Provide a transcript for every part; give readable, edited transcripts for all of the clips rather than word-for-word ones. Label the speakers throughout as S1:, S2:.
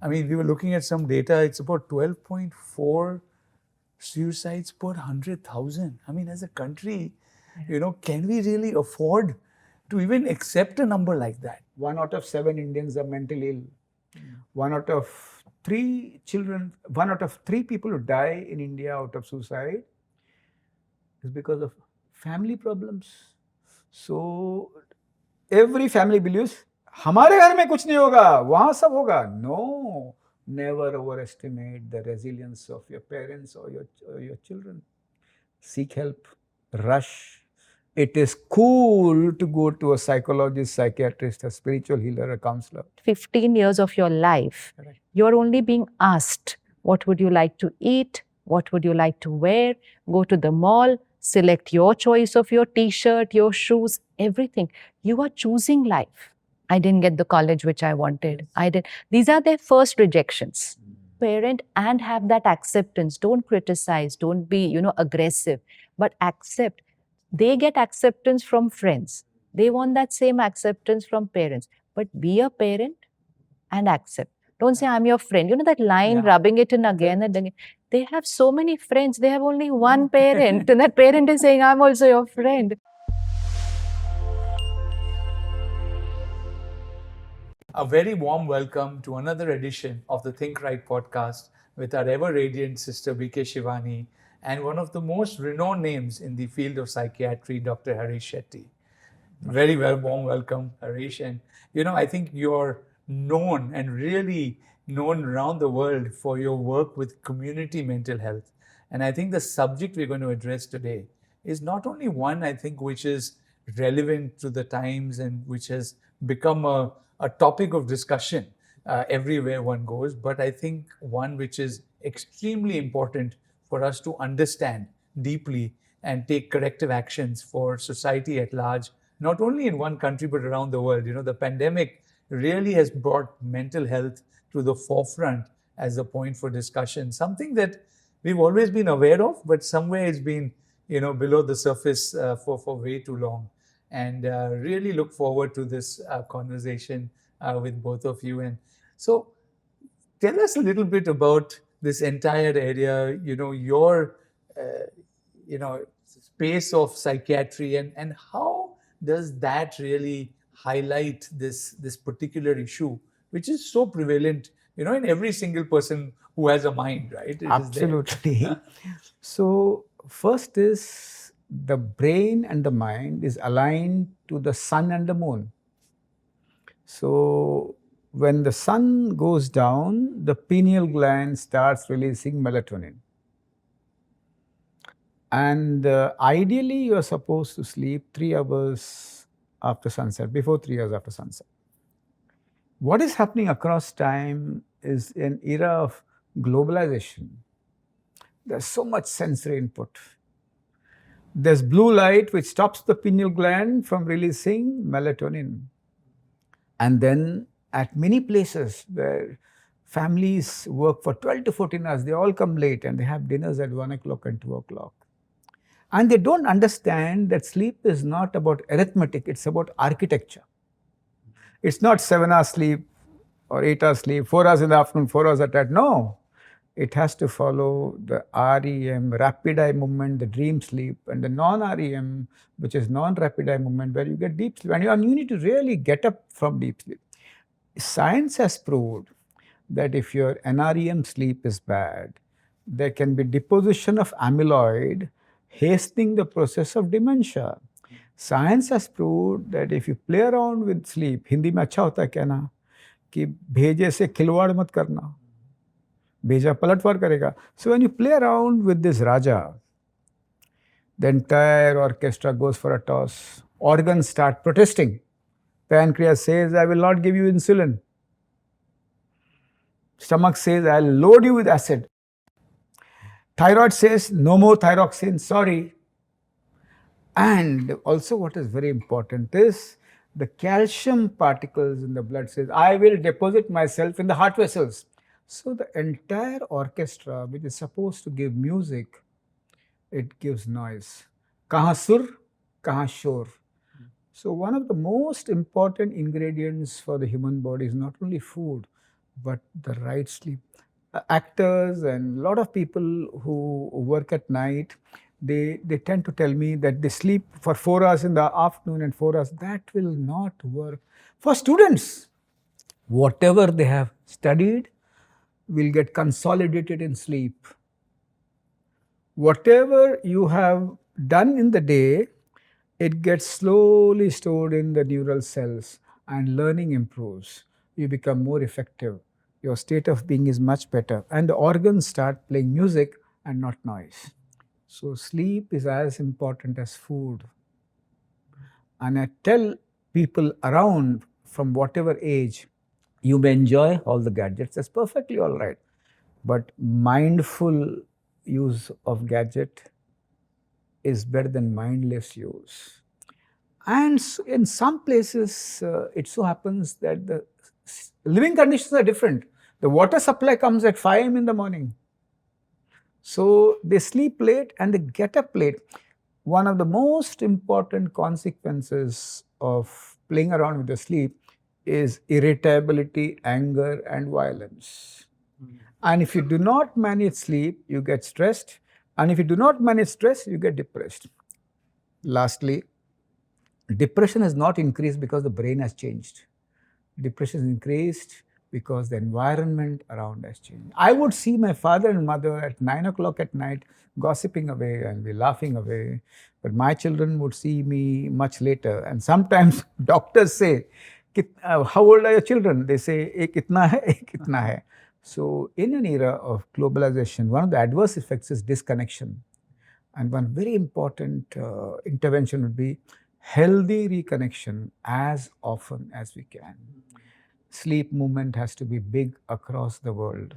S1: I mean, we were looking at some data, it's about 12.4 suicides per 100,000. I mean, as a country, can we really afford to even accept a number like that?
S2: 1 out of 7 Indians are mentally ill. 1 out of 3 children, 1 out of 3 people who die in India out of suicide is because of family problems. So every family believes, हमारे घर में कुछ नहीं होगा, वहाँ सब होगा. No, never overestimate the resilience of your parents or your children. Seek help, rush. It is cool to go to a psychologist, psychiatrist, a spiritual healer, a counselor.
S3: 15 years of your life,
S2: Correct.
S3: you're only being asked, what would you like to eat? What would you like to wear? Go to the mall, select your choice of your t-shirt, your shoes, everything. You are choosing life. I didn't get the college which I wanted. These are their first rejections. Parent and have that acceptance. Don't criticize. Don't be, aggressive, but accept. They get acceptance from friends. They want that same acceptance from parents. But be a parent and accept. Don't say, I'm your friend. You know that line, rubbing it in again and again. They have so many friends. They have only one parent. And that parent is saying, I'm also your friend.
S1: A very warm welcome to another edition of the Think Right podcast with our ever radiant sister BK Shivani and one of the most renowned names in the field of psychiatry, Dr. Harish Shetty. Very warm welcome, Harish. And I think you're known and really known around the world for your work with community mental health. And I think the subject we're going to address today is not only one, I think, which is relevant to the times and which has become a topic of discussion everywhere one goes, but I think one which is extremely important for us to understand deeply and take corrective actions for society at large, not only in one country, but around the world. The pandemic really has brought mental health to the forefront as a point for discussion, something that we've always been aware of, but somewhere it's been, below the surface for way too long. And really look forward to this conversation with both of you. And so tell us a little bit about this entire area, your, space of psychiatry and how does that really highlight this particular issue, which is so prevalent, in every single person who has a mind, right?
S2: Absolutely. So first is the brain and the mind is aligned to the sun and the moon. So when the sun goes down, the pineal gland starts releasing melatonin. And ideally, you are supposed to sleep 3 hours after sunset, before 3 hours after sunset. What is happening across time is an era of globalization. There's so much sensory input. There's blue light which stops the pineal gland from releasing melatonin. And then at many places where families work for 12 to 14 hours, they all come late and they have dinners at 1 o'clock and 2 o'clock. And they don't understand that sleep is not about arithmetic, it's about architecture. It's not 7 hours sleep or 8 hours sleep, 4 hours in the afternoon, 4 hours at night. No, it has to follow the REM, rapid eye movement, the dream sleep, and the non-REM, which is non-rapid eye movement, where you get deep sleep. And you need to really get up from deep sleep. Science has proved that if your NREM sleep is bad, there can be deposition of amyloid, hastening the process of dementia. Science has proved that if you play around with sleep, Hindi में अच्छा होता है कहना कि भेजे से खिलवाड़ मत करना, भेजा पलटवार करेगा. So when you play around with this Raja, the entire orchestra goes for a toss. Organs start protesting. Pancreas says, I will not give you insulin. Stomach says, I'll load you with acid. Thyroid says, no more thyroxine, sorry. And also what is very important is the calcium particles in the blood says, I will deposit myself in the heart vessels. So the entire orchestra, which is supposed to give music, it gives noise. Kahan sur, kahan shor. So one of the most important ingredients for the human body is not only food, but the right sleep. Actors and a lot of people who work at night, they tend to tell me that they sleep for 4 hours in the afternoon and 4 hours. That will not work for students. Whatever they have studied will get consolidated in sleep. Whatever you have done in the day, it gets slowly stored in the neural cells and learning improves. You become more effective. Your state of being is much better and the organs start playing music and not noise. So sleep is as important as food. And I tell people around from whatever age, you may enjoy all the gadgets, that's perfectly all right. But mindful use of gadget is better than mindless use. And in some places, it so happens that the living conditions are different. The water supply comes at 5 a.m. in the morning. So they sleep late and they get up late. One of the most important consequences of playing around with the sleep is irritability, anger, and violence. And if you do not manage sleep, you get stressed. And if you do not manage stress, you get depressed. Lastly, depression has not increased because the brain has changed. Depression has increased because the environment around has changed. I would see my father and mother at 9 o'clock at night gossiping away and be laughing away. But my children would see me much later. And sometimes doctors say, how old are your children? They say, ek itna hai, ek itna hai. So in an era of globalization, one of the adverse effects is disconnection. And one very important intervention would be healthy reconnection as often as we can. Sleep movement has to be big across the world.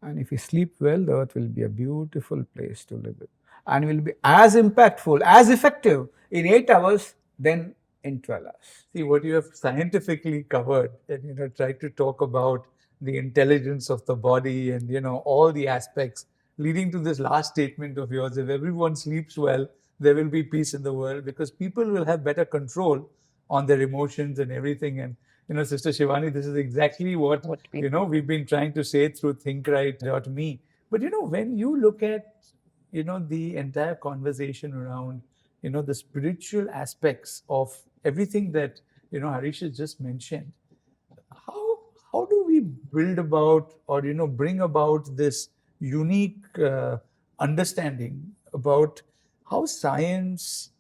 S2: And if we sleep well, the earth will be a beautiful place to live in. And will be as impactful, as effective in 8 hours than in 12 hours.
S1: See, what you have scientifically covered and tried to talk about the intelligence of the body and all the aspects leading to this last statement of yours. If everyone sleeps well, there will be peace in the world because people will have better control on their emotions and everything. And Sister Shivani, this is exactly what we've been trying to say through ThinkRight.me. But when you look at the entire conversation around the spiritual aspects of everything that Harish has just mentioned, how do we build about or bring about this unique understanding about how science,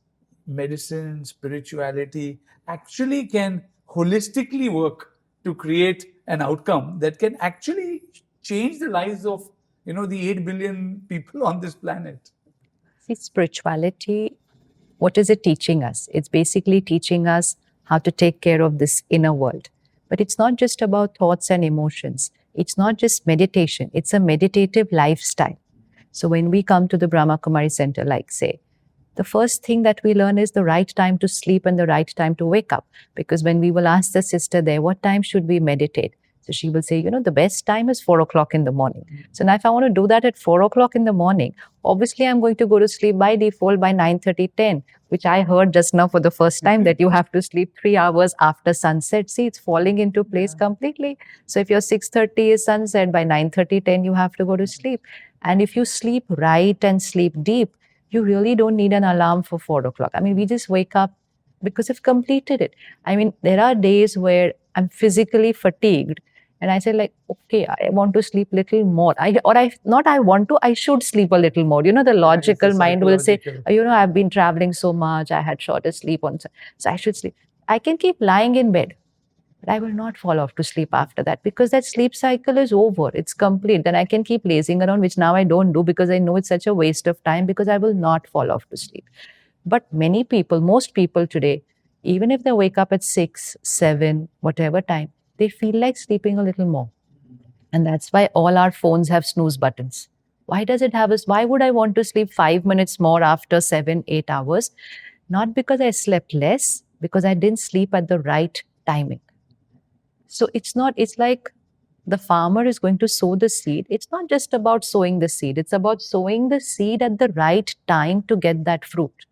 S1: medicine, spirituality actually can holistically work to create an outcome that can actually change the lives of the 8 billion people on this planet?
S3: See, spirituality, what is it teaching us? It's basically teaching us how to take care of this inner world. But it's not just about thoughts and emotions. It's not just meditation. It's a meditative lifestyle. So when we come to the Brahma Kumari Center, like say, the first thing that we learn is the right time to sleep and the right time to wake up. Because when we will ask the sister there, what time should we meditate? So she will say, the best time is 4 o'clock in the morning. So now if I want to do that at 4 o'clock in the morning, obviously I'm going to go to sleep by default by 9:30, 10, which I heard just now for the first time that you have to sleep 3 hours after sunset. See, it's falling into place completely. So if your 6:30 is sunset, by 9:30, 10, you have to go to sleep. And if you sleep right and sleep deep, you really don't need an alarm for 4 o'clock. I mean, we just wake up because we've completed it. I mean, there are days where I'm physically fatigued and I say like, okay, I want to sleep little more. I should sleep a little more. The logical mind will say, I've been traveling so much. I had shorter sleep on, so I should sleep. I can keep lying in bed, but I will not fall off to sleep after that because that sleep cycle is over. It's complete. Then I can keep lazing around, which now I don't do because I know it's such a waste of time because I will not fall off to sleep. But most people today, even if they wake up at 6, 7, whatever time, they feel like sleeping a little more. And that's why all our phones have snooze buttons. Why does it have us? Why would I want to sleep 5 minutes more after 7, 8 hours? Not because I slept less, because I didn't sleep at the right timing. So it's like the farmer is going to sow the seed. It's not just about sowing the seed. It's about sowing the seed at the right time to get that fruit.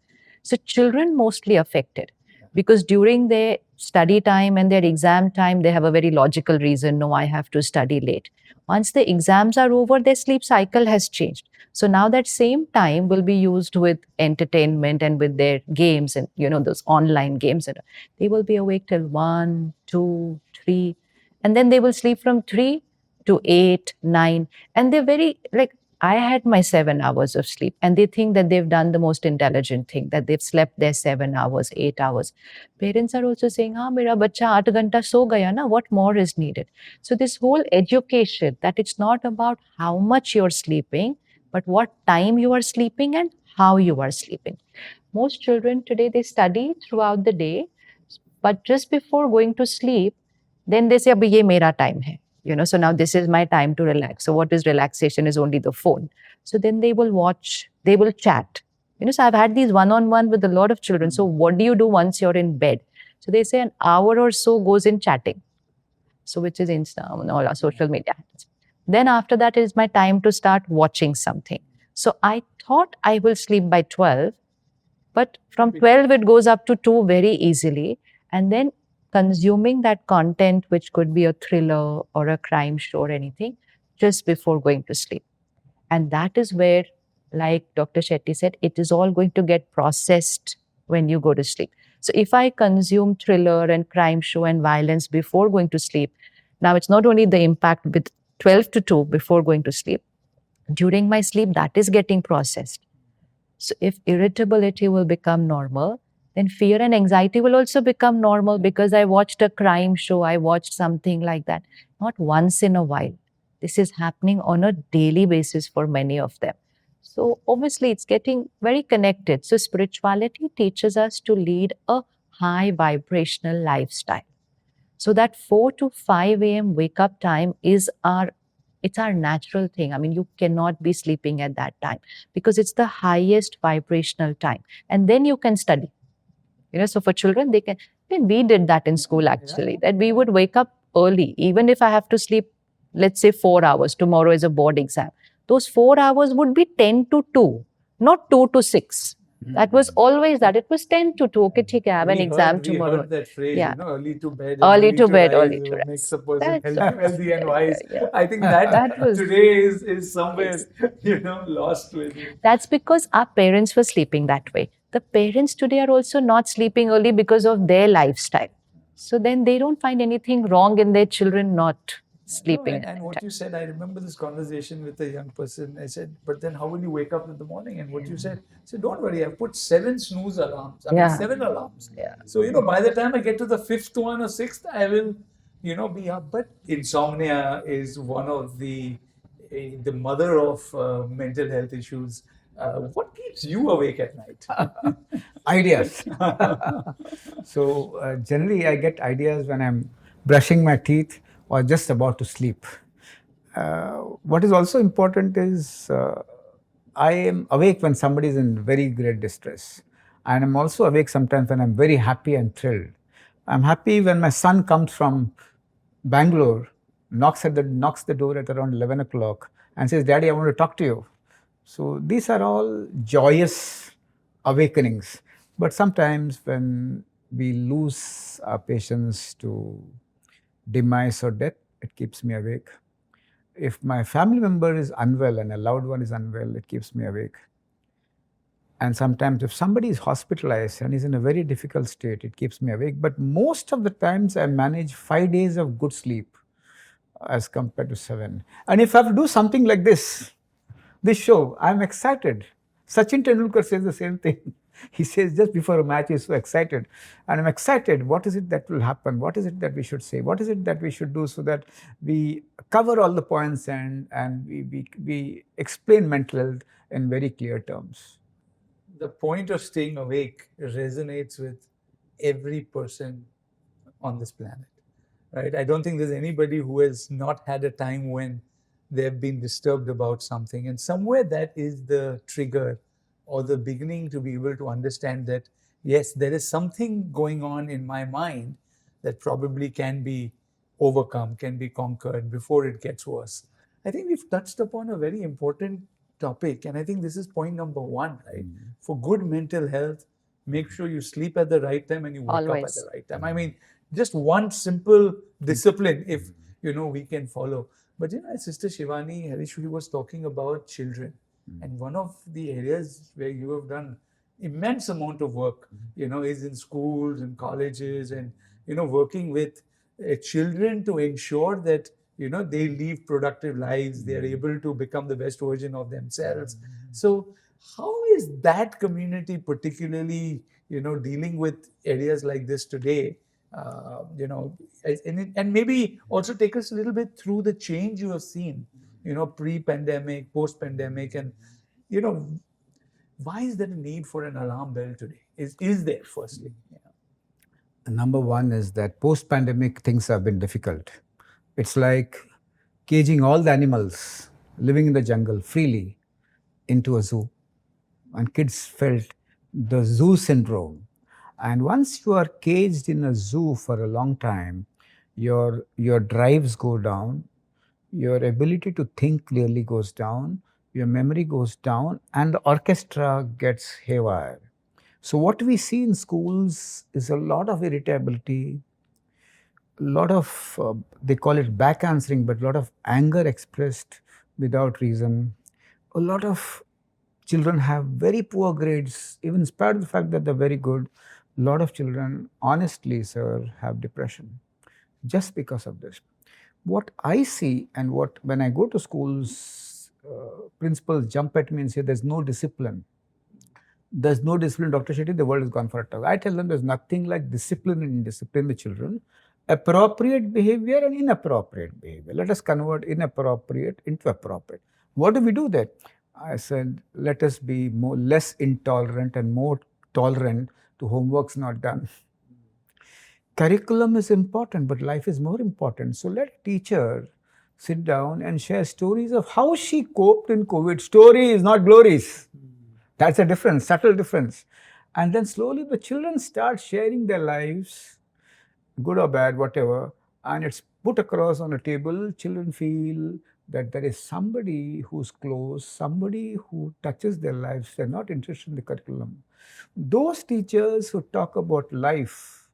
S3: So children mostly affected because during their study time and their exam time, they have a very logical reason. No, I have to study late. Once the exams are over, their sleep cycle has changed. So now that same time will be used with entertainment and with their games and those online games. And they will be awake till 1, 2, 3, and then they will sleep from 3 to 8, 9, and they're very like I had my 7 hours of sleep, and they think that they've done the most intelligent thing, that they've slept their 7 hours, 8 hours. Parents are also saying, "Ah, mera bacha 8 ghanta so gaya na. What more is needed?" So this whole education that it's not about how much you're sleeping, but what time you are sleeping and how you are sleeping. Most children today, they study throughout the day, but just before going to sleep, then they say, "Abhi ye mera time hai." So now this is my time to relax. So what is relaxation is only the phone. So then they will watch, they will chat. So I've had these one-on-one with a lot of children. So what do you do once you're in bed? So they say an hour or so goes in chatting. So which is Insta and all our social media. Then after that is my time to start watching something. So I thought I will sleep by 12, but from 12 it goes up to 2 very easily. And then consuming that content, which could be a thriller or a crime show or anything, just before going to sleep. And that is where, like Dr. Shetty said, it is all going to get processed when you go to sleep. So if I consume thriller and crime show and violence before going to sleep, now it's not only the impact with 12 to 2 before going to sleep, during my sleep, that is getting processed. So if irritability will become normal, then fear and anxiety will also become normal because I watched a crime show, I watched something like that. Not once in a while. This is happening on a daily basis for many of them. So obviously it's getting very connected. So spirituality teaches us to lead a high vibrational lifestyle. So that 4 to 5 a.m. wake up time is it's our natural thing. I mean, you cannot be sleeping at that time because it's the highest vibrational time. And then you can study. So for children, they can, then we did that in school actually, that we would wake up early, even if I have to sleep, let's say 4 hours, tomorrow is a board exam. Those 4 hours would be 10 to 2, not 2 to 6. That was always that. It was 10 to 2. Okay, theek hai, I have an exam tomorrow.
S1: We heard that phrase,
S3: Yeah.
S1: Early to bed,
S3: Early to bed,
S1: rise,
S3: early to rise.
S1: makes a person
S3: That's
S1: healthy and wise.
S3: yeah.
S1: I think that
S3: was
S1: today is somewhere, lost with it.
S3: That's because our parents were sleeping that way. The parents today are also not sleeping early because of their lifestyle. So then they don't find anything wrong in their children not sleeping.
S1: And what you said, I remember this conversation with a young person. I said, but then how will you wake up in the morning? And what you said, I said, don't worry, I've put 7 snooze alarms. I mean, 7 alarms.
S3: Yeah.
S1: So, by the time I get to the 5th one or 6th, I will, be up. But insomnia is one of the mother of mental health issues. What keeps you awake at night?
S2: Ideas. So generally, I get ideas when I'm brushing my teeth or just about to sleep. What is also important is I am awake when somebody is in very great distress. And I'm also awake sometimes when I'm very happy and thrilled. I'm happy when my son comes from Bangalore, knocks the door at around 11 o'clock and says, "Daddy, I want to talk to you." So these are all joyous awakenings. But sometimes when we lose our patience to demise or death, it keeps me awake. If my family member is unwell and a loved one is unwell, it keeps me awake. And sometimes if somebody is hospitalized and is in a very difficult state, it keeps me awake. But most of the times I manage 5 days of good sleep as compared to 7. And if I have to do something like this show, I'm excited. Sachin Tendulkar says the same thing. He says just before a match, he's so excited. And I'm excited. What is it that will happen? What is it that we should say? What is it that we should do so that we cover all the points and we explain mental health in very clear terms?
S1: The point of staying awake resonates with every person on this planet, right? I don't think there's anybody who has not had a time when they've been disturbed about something. And somewhere that is the trigger or the beginning to be able to understand that, yes, there is something going on in my mind that probably can be overcome, can be conquered before it gets worse. I think we've touched upon a very important topic. And I think this is point number 1, right? For good mental health, make sure you sleep at the right time and you wake up at
S3: Always.
S1: the right time. I mean, just one simple discipline, if we can follow. But Sister Shivani Harishuri was talking about children, and one of the areas where you have done immense amount of work, is in schools and colleges, and working with children to ensure that they live productive lives, they are able to become the best version of themselves. So how is that community particularly dealing with areas like this today? And maybe also take us a little bit through the change you have seen, pre-pandemic, post-pandemic, and why is there a need for an alarm bell today? Is there, firstly?
S2: Number one is that post-pandemic things have been difficult. It's like caging all the animals living in the jungle freely into a zoo. And kids felt the zoo syndrome. And once you are caged in a zoo for a long time, your drives go down, your ability to think clearly goes down, your memory goes down, and the orchestra gets haywire. So what we see in schools is a lot of irritability, a lot of, they call it back answering, but a lot of anger expressed without reason. A lot of children have very poor grades, even in spite of the fact that they're very good. A lot of children, honestly, sir, have depression just because of this. What I see, and when I go to schools, principals jump at me and say, there's no discipline. There's no discipline, Dr. Shetty, the world has gone for a toss. I tell them there's nothing like discipline and indiscipline with children. Appropriate behavior and inappropriate behavior. Let us convert inappropriate into appropriate. What do we do there? I said, let us be less intolerant and more tolerant to homeworks not done. Curriculum is important, but life is more important. So let a teacher sit down and share stories of how she coped in COVID. Stories, not glories. That's a difference, subtle difference. And then slowly the children start sharing their lives, good or bad, whatever, and it's put across on a table. Children feel that there is somebody who's close, somebody who touches their lives. They're not interested in the curriculum. Those teachers who talk about life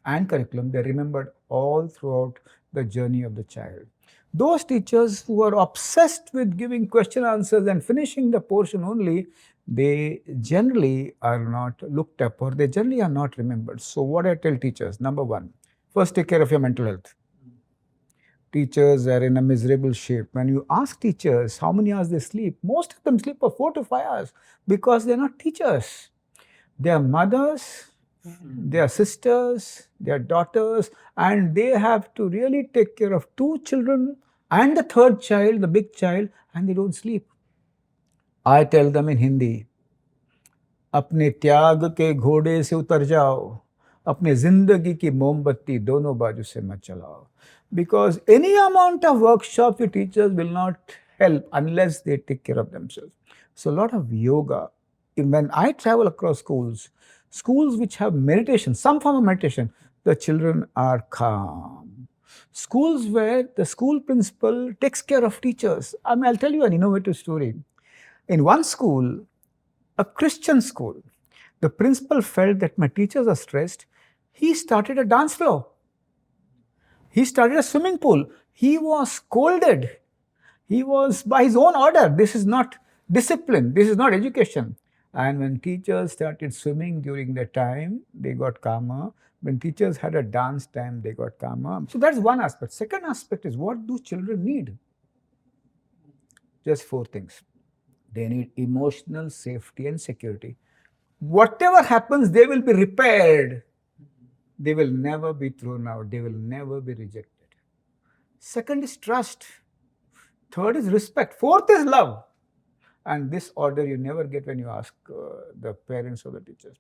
S2: and curriculum, they're remembered all throughout the journey of the child. Those teachers who are obsessed with giving question answers and finishing the portion only, they generally are not looked up, or they generally are not remembered. So what I tell teachers, number one, first take care of your mental health. Teachers are in a miserable shape. When you ask teachers how many hours they sleep, most of them sleep for 4 to 5 hours because they're not teachers. They are mothers, they are sisters, they are daughters, and they have to really take care of 2 children and the third child, the big child, and they don't sleep. I tell them in Hindi, अपने त्याग के घोड़े से उतर जाओ, अपने जिंदगी की मोमबत्ती दोनों बाजू से मत चलाओ. Because any amount of workshop your teachers will not help unless they take care of themselves. So a lot of yoga. When I travel across schools which have meditation, some form of meditation, the children are calm. Schools where the school principal takes care of teachers. I'll tell you an innovative story. In one school, a Christian school, the principal felt that my teachers are stressed. He started a dance floor. He started a swimming pool. He was scolded. He was by his own order. This is not discipline. This is not education. And when teachers started swimming during the time, they got calmer. When teachers had a dance time, they got calmer. So that's one aspect. Second aspect is, what do children need? Just 4 things. They need emotional safety and security. Whatever happens, they will be repaired. They will never be thrown out. They will never be rejected. Second is trust. Third is respect. Fourth is love. And this order you never get when you ask the parents or the teachers.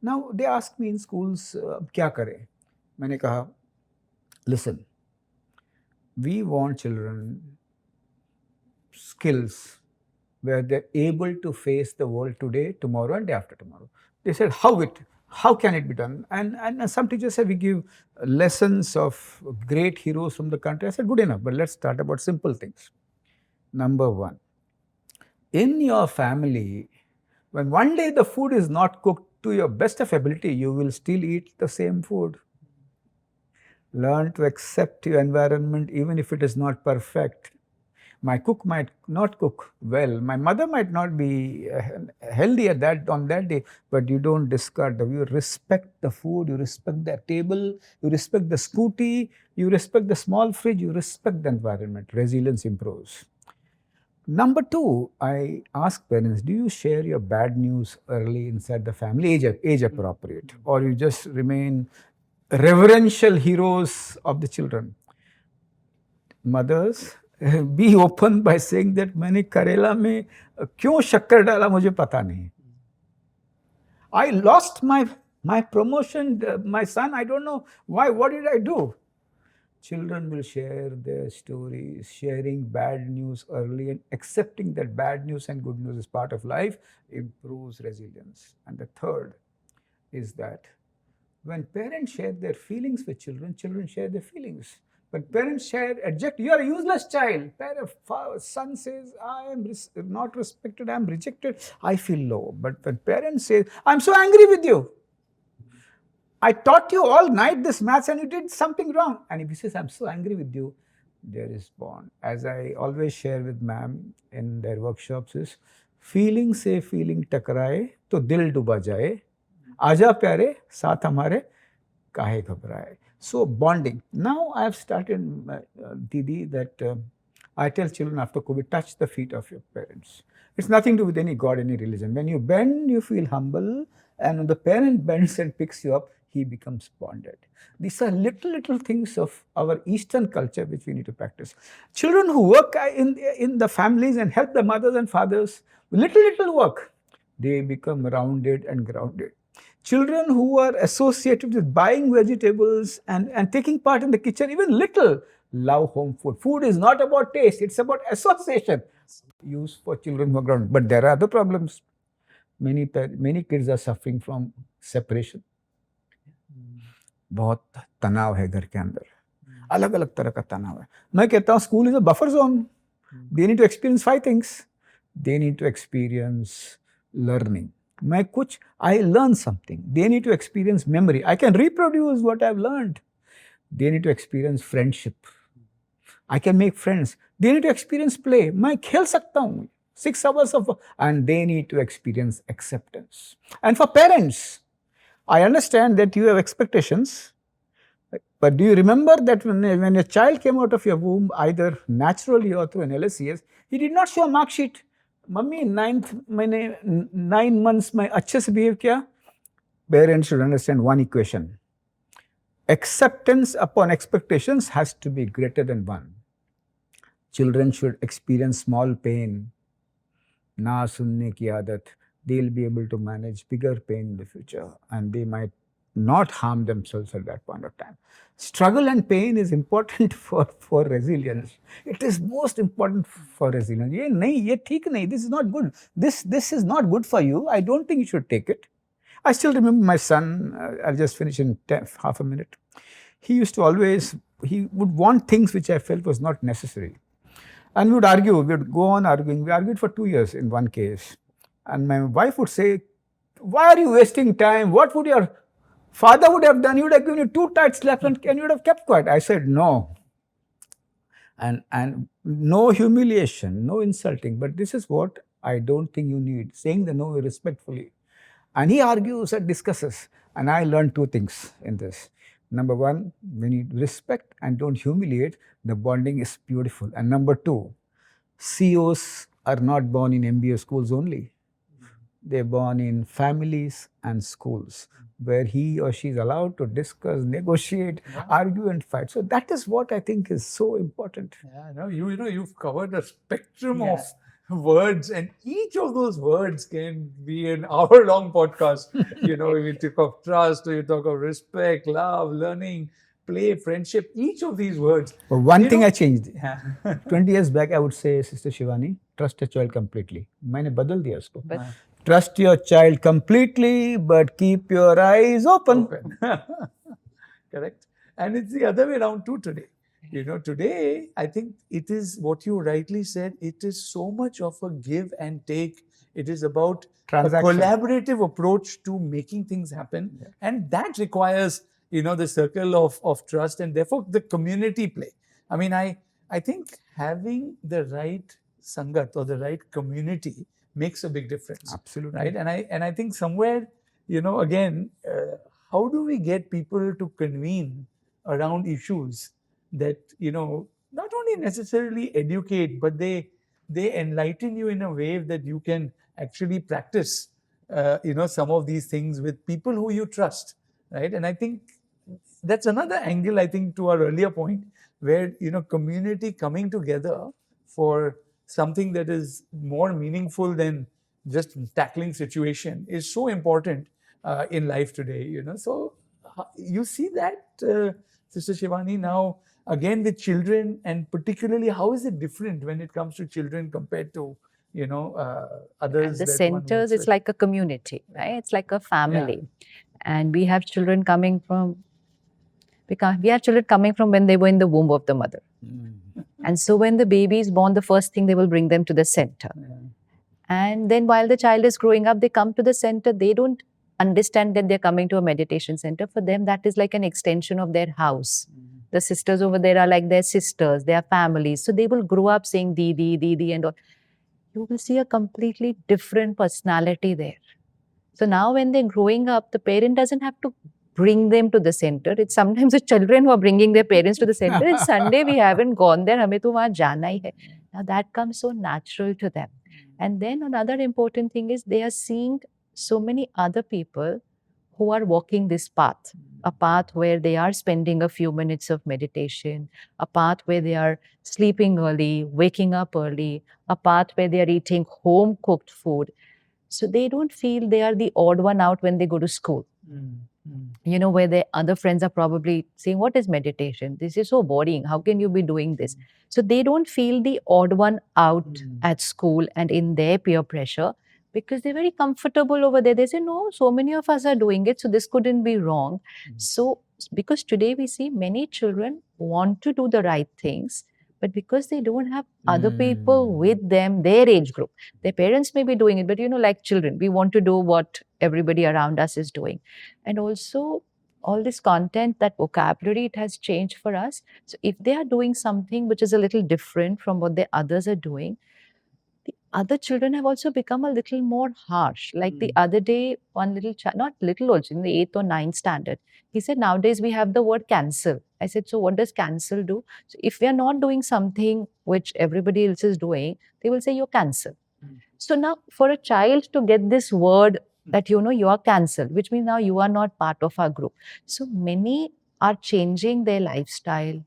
S2: Now, they ask me in schools, kya kare? Maine kaha, listen, we want children skills where they're able to face the world today, tomorrow, and day after tomorrow. They said, how can it be done? And some teachers said, we give lessons of great heroes from the country. I said, good enough, but let's start about simple things. Number one, in your family, when one day the food is not cooked to your best of ability, you will still eat the same food. Learn to accept your environment even if it is not perfect. My cook might not cook well. My mother might not be healthy on that day, but you don't discard them. You respect the food, you respect the table, you respect the scooty, you respect the small fridge, you respect the environment. Resilience improves. Number 2, I ask parents, do you share your bad news early inside the family, age appropriate, or you just remain reverential heroes of the children? Mothers, be open by saying that मैंने करेला में क्यों शक्कर डाला मुझे पता नहीं. I lost my promotion, my son, I don't know why, what did I do? Children will share their stories. Sharing bad news early and accepting that bad news and good news is part of life improves resilience. And the third is that when parents share their feelings with children, children share their feelings. When parents share, you are a useless child. Son says, I am not respected, I am rejected, I feel low. But when parents say, I'm so angry with you. I taught you all night this maths and you did something wrong. And if he says, I'm so angry with you, there is bond. As I always share with ma'am in their workshops is, feeling से feeling टकराए तो दिल डूबा जाए, आजा प्यारे साथ हमारे काहे घबराए. So bonding. Now I have started, Didi, that I tell children after COVID, touch the feet of your parents. It's nothing to do with any God, any religion. When you bend, you feel humble, and when the parent bends and picks you up, he becomes bonded. These are little things of our Eastern culture which we need to practice. Children who work in the families and help the mothers and fathers, little work, they become rounded and grounded. Children who are associated with buying vegetables and taking part in the kitchen, even little, love home food. Food is not about taste, it's about association. Used for children who are grounded. But there are other problems. Many kids are suffering from separation. बहुत तनाव है घर के अंदर, अलग अलग तरह का तनाव है. मैं कहता हूँ school is a buffer zone. They need to experience 5 things. They need to experience learning. मैं कुछ I learn something. They need to experience memory. I can reproduce what I have learned. They need to experience friendship. I can make friends. They need to experience play. मैं खेल सकता हूँ 6 hours of, and they need to experience acceptance. And for parents, I understand that you have expectations, but do you remember that when a child came out of your womb, either naturally or through an LSCS, he did not show a mark sheet. Mummy, 9 months मैं अच्छे से behave किया. Parents should understand one equation. Acceptance upon expectations has to be greater than 1. Children should experience small pain. ना सुनने की आदत. They'll be able to manage bigger pain in the future, and they might not harm themselves at that point of time. Struggle and pain is important for resilience. It is most important for resilience. ये नहीं, ये ठीक नहीं. This is not good. This is not good for you. I don't think you should take it. I still remember my son. I'll just finish in half a minute. He used to always, he would want things which I felt was not necessary. And we would argue, we would go on arguing. We argued for 2 years in one case. And my wife would say, why are you wasting time? What would your father would have done? He would have given you 2 tight slaps and you would have kept quiet. I said, no. And no humiliation, no insulting. But this is what I don't think you need. Saying the no respectfully. And he argues and discusses. And I learned 2 things in this. Number 1, when you respect and don't humiliate, the bonding is beautiful. And number 2, CEOs are not born in MBA schools only. They're born in families and schools where he or she is allowed to discuss, negotiate, argue and fight. So that is what I think is so important.
S1: Yeah, no, you've covered a spectrum of words, and each of those words can be an hour-long podcast. You talk of trust, you talk of respect, love, learning, play, friendship, each of these words.
S2: But one thing I changed.
S1: Yeah.
S2: 20 years back, I would say, Sister Shivani, trust your child completely. मैंने बदल दिया उसको.
S3: But
S2: Trust your child completely, but keep your eyes open.
S1: Correct. And it's the other way around too today. Today, I think it is what you rightly said, it is so much of a give and take. It is about a
S2: Transaction.
S1: collaborative approach to making things happen.
S2: Yeah.
S1: And that requires, the circle of trust and therefore the community play. I mean, I think having the right sangat or the right community makes a big difference.
S2: Absolutely.
S1: Right. And I think somewhere, again, how do we get people to convene around issues that, not only necessarily educate, but they enlighten you in a way that you can actually practice, some of these things with people who you trust, right? And I think that's another angle, I think, to our earlier point, where, community coming together for something that is more meaningful than just tackling situation is so important in life today, So you see that, Sister Shivani, now again with children, and particularly how is it different when it comes to children compared to, others?
S3: At the
S1: that one
S3: centers,
S1: works
S3: it's
S1: with?
S3: like a community, right? It's like a family. And we have children coming from, we have children coming from when they were in the womb of the mother. And so when the baby is born, the first thing they will bring them to the center. And then while the child is growing up, they come to the center. They don't understand that they're coming to a meditation center. For them, that is like an extension of their house. The sisters over there are like their sisters, their families. So they will grow up saying Didi, Didi, and all. You will see a completely different personality there. So now when they're growing up, the parent doesn't have to bring them to the center. It's sometimes the children who are bringing their parents to the center. It's Sunday, we haven't gone there. हमें तो वहाँ जाना ही है. Now that comes so natural to them. And then another important thing is they are seeing so many other people who are walking this path, a path where they are spending a few minutes of meditation, a path where they are sleeping early, waking up early, a path where they are eating home cooked food. So they don't feel they are the odd one out when they go to school. Where their other friends are probably saying, what is meditation? This is so boring. How can you be doing this? So they don't feel the odd one out at school and in their peer pressure because they're very comfortable over there. They say, no, so many of us are doing it, so this couldn't be wrong. So because today we see many children want to do the right things, but because they don't have other people with them, their age group, their parents may be doing it, but like children, we want to do what everybody around us is doing. And also all this content, that vocabulary, it has changed for us. So if they are doing something which is a little different from what the others are doing, the other children have also become a little more harsh. Like the other day, one little child, not little also, in the 8th or 9th standard, he said, nowadays we have the word cancel. I said, so what does cancel do? So if we are not doing something which everybody else is doing, they will say you're cancelled. So now for a child to get this word that, you are cancelled, which means now you are not part of our group. So many are changing their lifestyle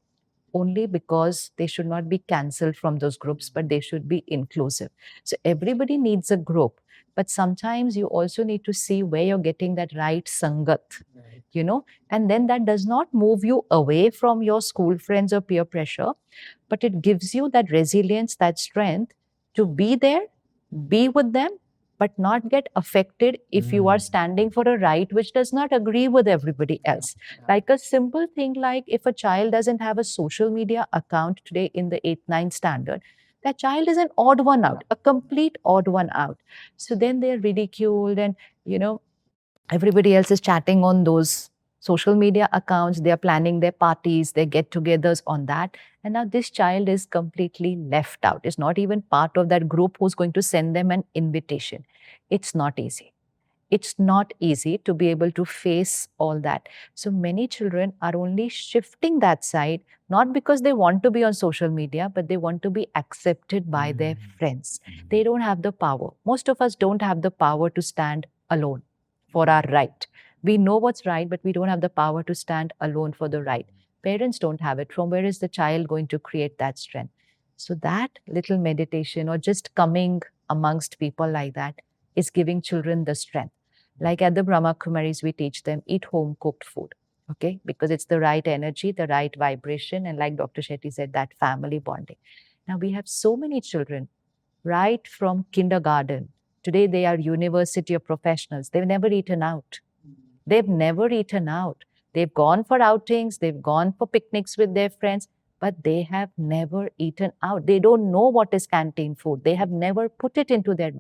S3: only because they should not be cancelled from those groups, but they should be inclusive. So everybody needs a group, but sometimes you also need to see where you're getting that right sangat, and then that does not move you away from your school friends or peer pressure, but it gives you that resilience, that strength to be there, be with them, but not get affected if you are standing for a right which does not agree with everybody else. Like a simple thing, like if a child doesn't have a social media account today in the 8th, 9th standard, that child is an odd one out, a complete odd one out. So then they're ridiculed and, everybody else is chatting on those social media accounts. They're planning their parties, their get-togethers on that. And now this child is completely left out. It's not even part of that group who's going to send them an invitation. It's not easy. It's not easy to be able to face all that. So many children are only shifting that side, not because they want to be on social media, but they want to be accepted by their friends. They don't have the power. Most of us don't have the power to stand alone for our right. We know what's right, but we don't have the power to stand alone for the right. Parents don't have it. From where is the child going to create that strength? So that little meditation or just coming amongst people like that is giving children the strength. Like at the Brahma Kumaris, we teach them eat home cooked food, okay? Because it's the right energy, the right vibration, and like Dr. Shetty said, that family bonding. Now we have so many children right from kindergarten. Today they are university or professionals. They've never eaten out. They've never eaten out. They've gone for outings, they've gone for picnics with their friends, but they have never eaten out. They don't know what is canteen food. They have never put it into their.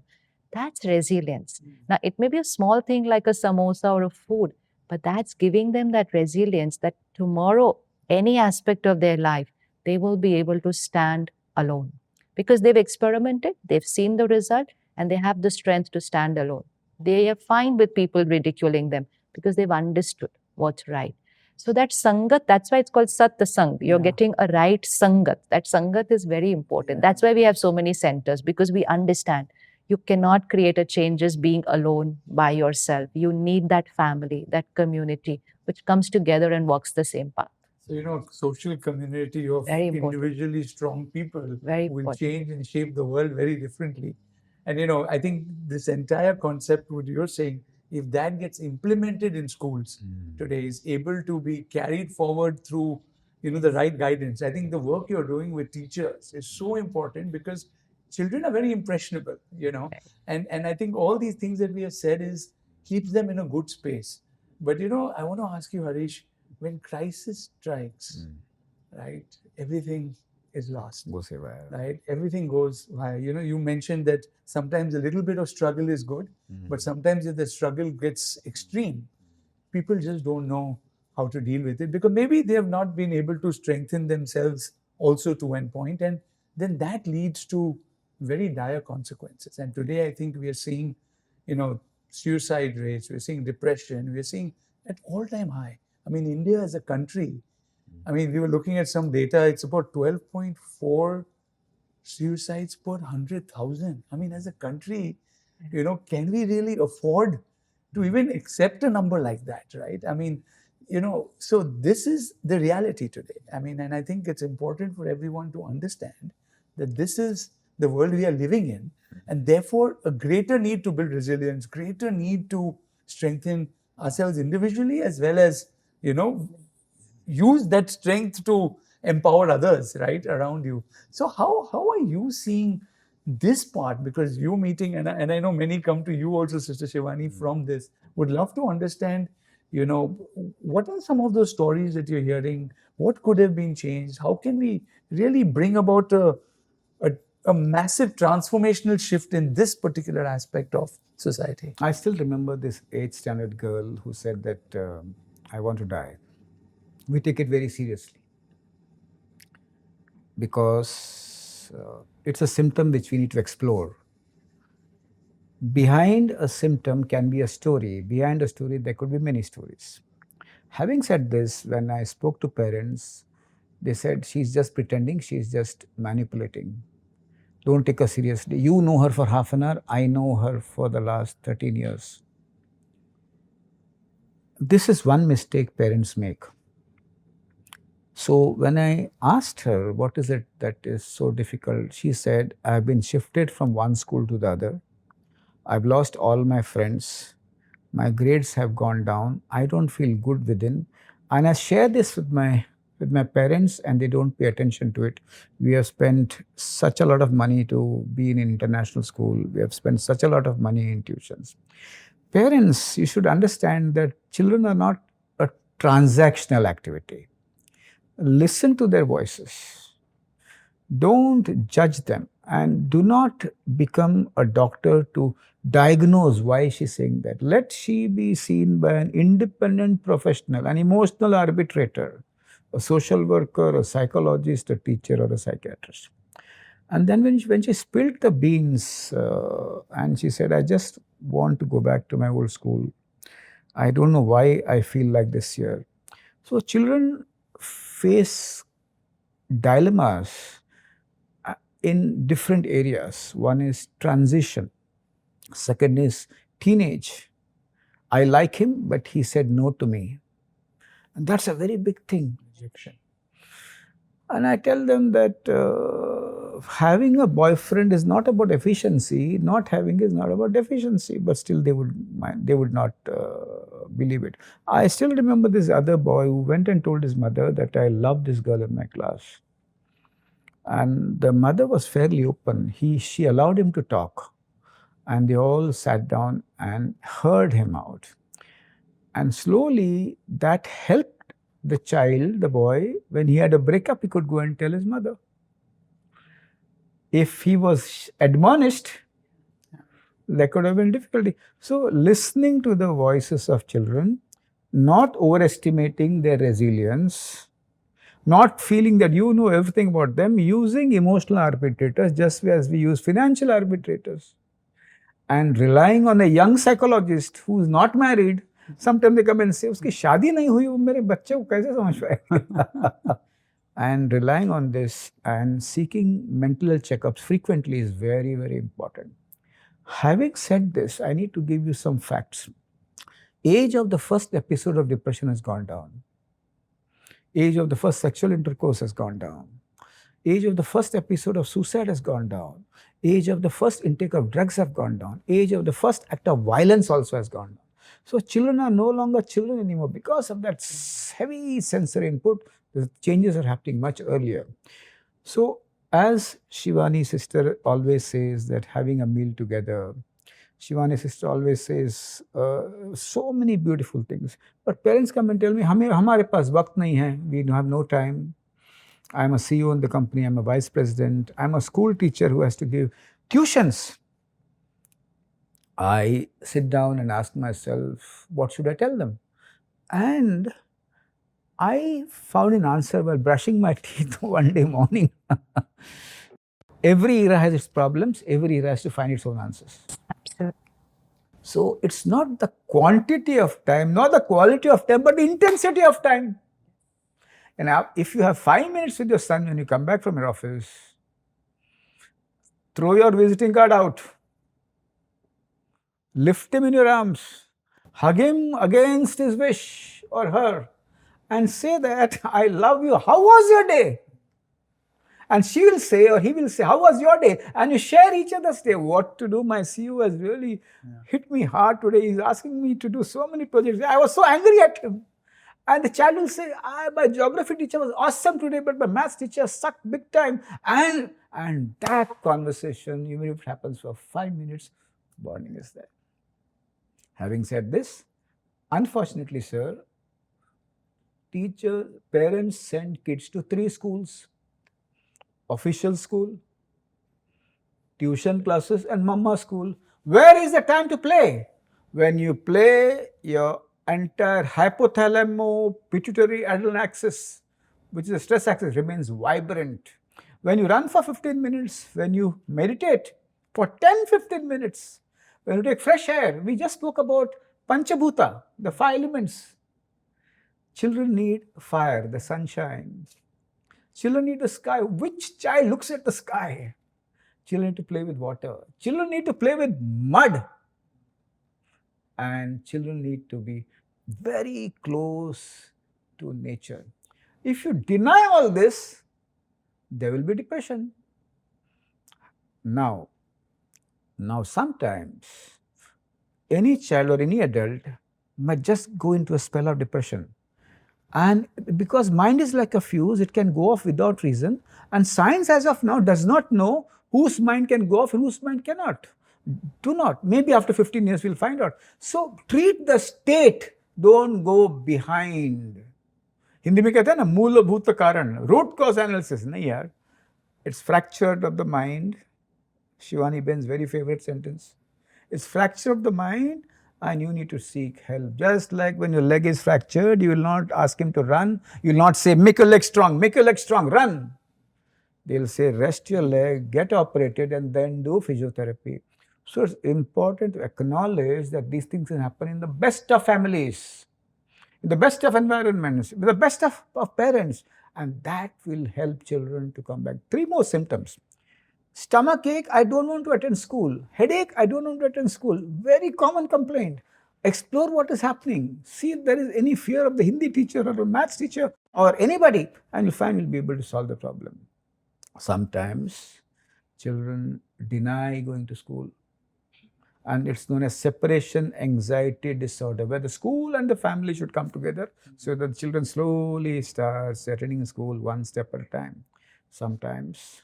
S3: That's resilience. Now, it may be a small thing like a samosa or a food, but that's giving them that resilience that tomorrow, any aspect of their life, they will be able to stand alone because they've experimented, they've seen the result, and they have the strength to stand alone. They are fine with people ridiculing them because they've understood what's right. So that sangat, that's why it's called satsang. You're
S1: Yeah.
S3: getting a right sangat. That sangat is very important. That's why we have so many centers, because we understand you cannot create a change just being alone by yourself. You need that family, that community, which comes together and walks the same path.
S1: So, social community of
S3: Very important.
S1: individually strong people
S3: Very
S1: will
S3: important.
S1: change and shape the world very differently. And, I think this entire concept, what you're saying, if that gets implemented in schools today, is able to be carried forward through, the right guidance. I think the work you're doing with teachers is so important because children are very impressionable, and I think all these things that we have said keeps them in a good space. But, I want to ask you, Harish, when crisis strikes, right, everything is lost,
S2: Go say why.
S1: right? Everything goes via. You mentioned that sometimes a little bit of struggle is good, but sometimes if the struggle gets extreme, people just don't know how to deal with it because maybe they have not been able to strengthen themselves also to one point, and then that leads to very dire consequences. And today I think we are seeing, suicide rates, we're seeing depression, we're seeing at all-time high. I mean, India as a country, we were looking at some data, it's about 12.4 suicides per 100,000. As a country, can we really afford to even accept a number like that, right? So this is the reality today. And I think it's important for everyone to understand that this is the world we are living in, and therefore a greater need to build resilience, greater need to strengthen ourselves individually as well as, use that strength to empower others, right, around you. So how are you seeing this part? Because you meeting, and I know many come to you also, Sister Shivani, from this. Would love to understand, what are some of those stories that you're hearing? What could have been changed? How can we really bring about a massive transformational shift in this particular aspect of society?
S2: I still remember this 8th standard girl who said that I want to die. We take it very seriously because it's a symptom which we need to explore. Behind a symptom can be a story. Behind a story, there could be many stories. Having said this, when I spoke to parents, they said she's just pretending, she's just manipulating. Don't take her seriously. You know her for half an hour, I know her for the last 13 years. This is one mistake parents make. So when I asked her, what is it that is so difficult? She said, I've been shifted from one school to the other. I've lost all my friends. My grades have gone down. I don't feel good within. And I share this with my parents and they don't pay attention to it. We have spent such a lot of money to be in an international school. We have spent such a lot of money in tuitions. Parents, you should understand that children are not a transactional activity. Listen to their voices. Don't judge them and do not become a doctor to diagnose why she's saying that. Let she be seen by an independent professional, an emotional arbitrator, a social worker, a psychologist, a teacher, or a psychiatrist. And then when she spilled the beans and she said, I just want to go back to my old school. I don't know why I feel like this here. So children face dilemmas in different areas. One is transition. Second is teenage. I like him, but he said no to me. And that's a very big thing.
S1: Rejection.
S2: And I tell them that having a boyfriend is not about efficiency. Not having is not about deficiency. But still, they would not believe it. I still remember this other boy who went and told his mother that I love this girl in my class. And the mother was fairly open. She allowed him to talk. And they all sat down and heard him out. And slowly that helped the child, the boy, when he had a breakup, he could go and tell his mother. If he was admonished, there could have been difficulty. So, listening to the voices of children, not overestimating their resilience, not feeling that you know everything about them, using emotional arbitrators just as we use financial arbitrators, and relying on a young psychologist who is not married. Sometimes they come and say, "Uski शादी नहीं हुई, वो मेरे बच्चे को कैसे समझ पाएगा?" And relying on this and seeking mental health checkups frequently is very, very important. Having said this, I need to give you some facts. Age of the first episode of depression has gone down. Age of the first sexual intercourse has gone down. Age of the first episode of suicide has gone down. Age of the first intake of drugs have gone down. Age of the first act of violence also has gone down. So children are no longer children anymore because of that heavy sensory input. The changes are happening much earlier. So as Shivani's sister always says that having a meal together, Shivani's sister always says so many beautiful things. But parents come and tell me, हमारे पास वक्त नहीं है. We have no time. I'm a CEO in the company. I'm a vice president. I'm a school teacher who has to give tuitions. I sit down and ask myself, what should I tell them? And I found an answer while brushing my teeth one day morning. Every era has its problems. Every era has to find its own answers.
S3: Absolutely.
S2: So it's not the quantity of time, not the quality of time, but the intensity of time. And if you have 5 minutes with your son when you come back from your office, throw your visiting card out. Lift him in your arms. Hug him against his wish or her and say that, I love you. How was your day? And she will say or he will say, how was your day? And you share each other's day. What to do? My CEO has really hit me hard today. He's asking me to do so many projects. I was so angry at him. And the child will say, my geography teacher was awesome today, but my maths teacher sucked big time. And that conversation, even if it happens for 5 minutes, bonding is there. Having said this, unfortunately, sir, parents send kids to 3 schools: official school, tuition classes, and mama school. Where is the time to play? When you play, your entire hypothalamo-pituitary adrenal axis, which is the stress axis, remains vibrant. When you run for 15 minutes, when you meditate for 10-15 minutes, when you take fresh air, we just spoke about Panchabhuta, the 5 elements. Children need fire, the sunshine. Children need the sky. Which child looks at the sky? Children need to play with water. Children need to play with mud. And children need to be very close to nature. If you deny all this, there will be depression. Now sometimes any child or any adult might just go into a spell of depression. And because mind is like a fuse, it can go off without reason. And science as of now does not know whose mind can go off and whose mind cannot. Do not. Maybe after 15 years we'll find out. So treat the state. Don't go behind. Hindi में कहते हैं ना मूलभूत कारण, root cause analysis. नहीं यार. It's fractured of the mind. Shivani Ben's very favorite sentence. It's fracture of the mind and you need to seek help. Just like when your leg is fractured, you will not ask him to run. You will not say, make your leg strong, run. They'll say, rest your leg, get operated and then do physiotherapy. So it's important to acknowledge that these things can happen in the best of families, in the best of environments, with the best of parents. And that will help children to come back. 3 more symptoms. Stomach ache, I don't want to attend school. Headache, I don't want to attend school. Very common complaint. Explore what is happening. See if there is any fear of the Hindi teacher or a maths teacher or anybody, and you'll find you'll be able to solve the problem. Sometimes children deny going to school, and it's known as separation anxiety disorder, where the school and the family should come together so that the children slowly start attending school one step at a time. Sometimes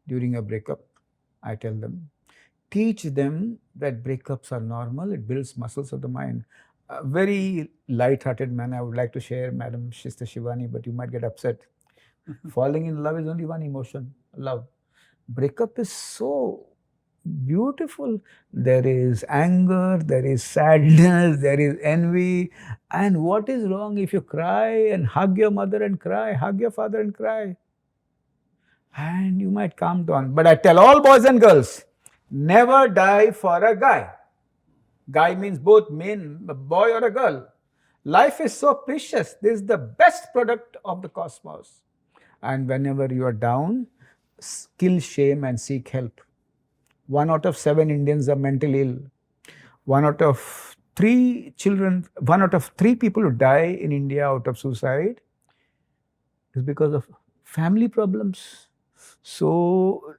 S2: during a breakup, I tell them, teach them that breakups are normal, it builds muscles of the mind. a very light-hearted man. I would like to share, Madam Sister Shivani, but you might get upset. Falling in love is only one emotion, love. Breakup is so beautiful. There is anger, there is sadness, there is envy. And what is wrong if you cry and hug your mother and cry, hug your father and cry? And you might calm down. But I tell all boys and girls, never die for a guy. Guy means both men, a boy or a girl. Life is so precious. This is the best product of the cosmos. And whenever you are down, kill shame and seek help. 1 out of 7 Indians are mentally ill. 1 out of 3 children, 1 out of 3 people who die in India out of suicide is because of family problems. So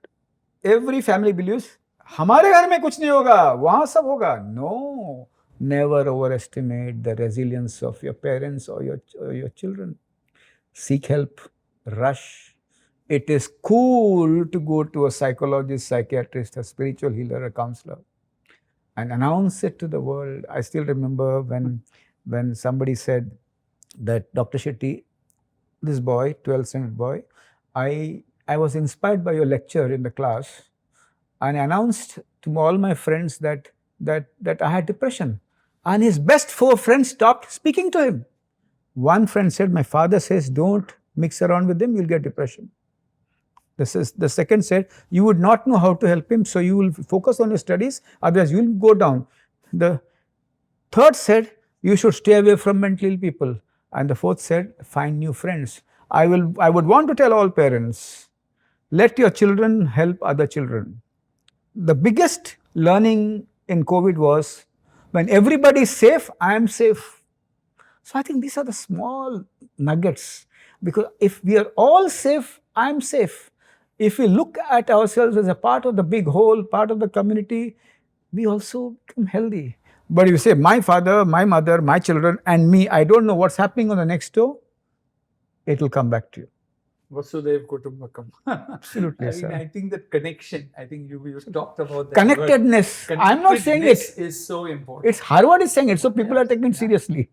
S2: every family believes, हमारे घर में कुछ नहीं होगा, वहाँ सब होगा. No, never overestimate the resilience of your parents or your children. Seek help, rush. It is cool to go to a psychologist, psychiatrist, a spiritual healer, a counselor, and announce it to the world. I still remember when somebody said that, Dr. Shetty, this boy, 12th standard boy, I was inspired by your lecture in the class, and I announced to all my friends that I had depression. And his best 4 friends stopped speaking to him. One friend said, my father says, don't mix around with him, you'll get depression. The second said, you would not know how to help him, so you will focus on your studies, otherwise you will go down. The third said, you should stay away from mentally ill people. And the fourth said, find new friends. I would want to tell all parents, let your children help other children. The biggest learning in COVID was, when everybody is safe, I am safe. So I think these are the small nuggets, because if we are all safe, I am safe. If we look at ourselves as a part of the big whole, part of the community, we also become healthy. But if you say, my father, my mother, my children, and me, I don't know what's happening on the next door, it will come back to you.
S1: Vasudev Kutumbakam.
S2: Absolutely, sir.
S1: I think that connection, I think you talked about that.
S2: Connectedness. I'm not saying it.
S1: Is so important.
S2: It's Harvard is saying it, so people are taking it seriously.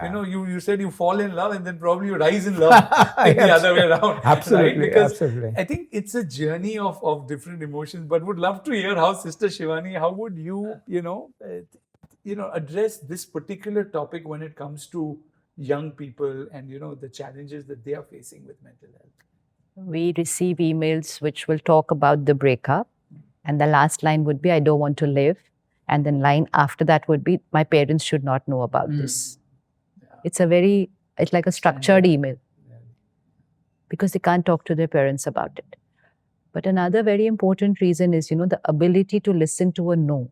S1: You know, you said you fall in love and then probably you rise in love the other way around.
S2: Absolutely,
S1: right? Because
S2: absolutely.
S1: I think it's a journey of different emotions, but would love to hear how Sister Shivani, how would you, address this particular topic when it comes to young people and, the challenges that they are facing with mental health.
S3: We receive emails which will talk about the breakup, and the last line would be, I don't want to live. And then line after that would be, my parents should not know about this. Yeah. It's like a structured email, because they can't talk to their parents about it. But another very important reason is, the ability to listen to a no.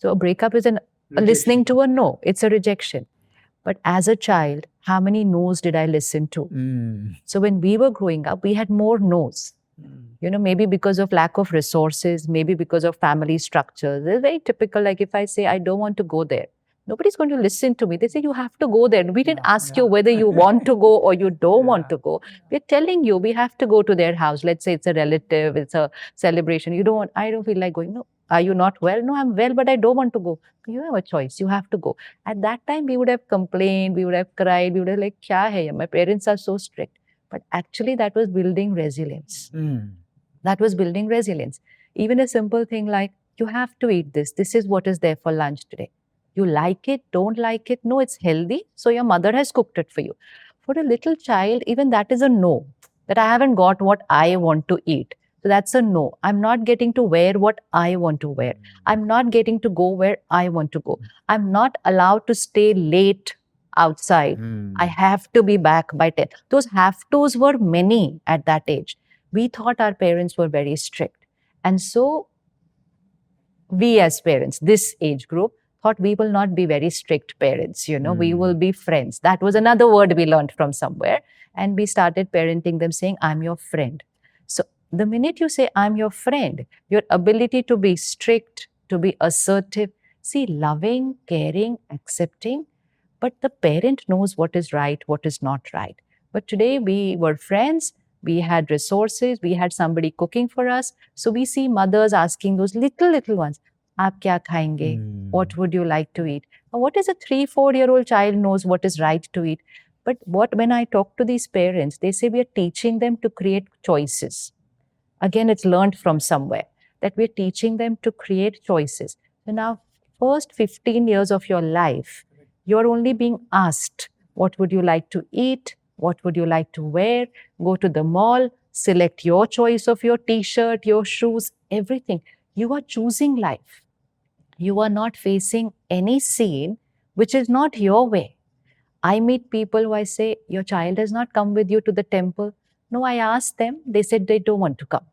S3: So a breakup is a listening to a no. It's a rejection. But as a child, how many no's did I listen to? So when we were growing up, we had more no's. Maybe because of lack of resources, maybe because of family structures. It's very typical. Like if I say, I don't want to go there, nobody's going to listen to me. They say, you have to go there. We didn't ask you whether you want to go or you don't want to go. We're telling you, we have to go to their house. Let's say it's a relative, it's a celebration. I don't feel like going. No. Are you not well? No, I'm well, but I don't want to go. You have a choice. You have to go. At that time, we would have complained, we would have cried, we would have like, kya hai? My parents are so strict. But actually, that was building resilience. That was building resilience. Even a simple thing like, you have to eat this. This is what is there for lunch today. You like it, don't like it. No, it's healthy. So your mother has cooked it for you. For a little child, even that is a no. That I haven't got what I want to eat. So that's a no. I'm not getting to wear what I want to wear. I'm not getting to go where I want to go. I'm not allowed to stay late outside. I have to be back by 10. Those have-tos were many at that age. We thought our parents were very strict. And so we as parents, this age group, thought we will not be very strict parents. We will be friends. That was another word we learned from somewhere. And we started parenting them saying, I'm your friend. So the minute you say, I'm your friend, your ability to be strict, to be assertive, loving, caring, accepting, but the parent knows what is right, what is not right. But today we were friends, we had resources, we had somebody cooking for us. So we see mothers asking those little ones, आप क्या खाएंगे? What would you like to eat? Now, what is a 3-4-year-old child knows what is right to eat? But when I talk to these parents, they say we are teaching them to create choices. Again, it's learned from somewhere that we're teaching them to create choices. So now, first 15 years of your life, you're only being asked, what would you like to eat? What would you like to wear? Go to the mall, select your choice of your t-shirt, your shoes, everything. You are choosing life. You are not facing any scene which is not your way. I meet people who I say, your child has not come with you to the temple. No, I asked them. They said they don't want to come.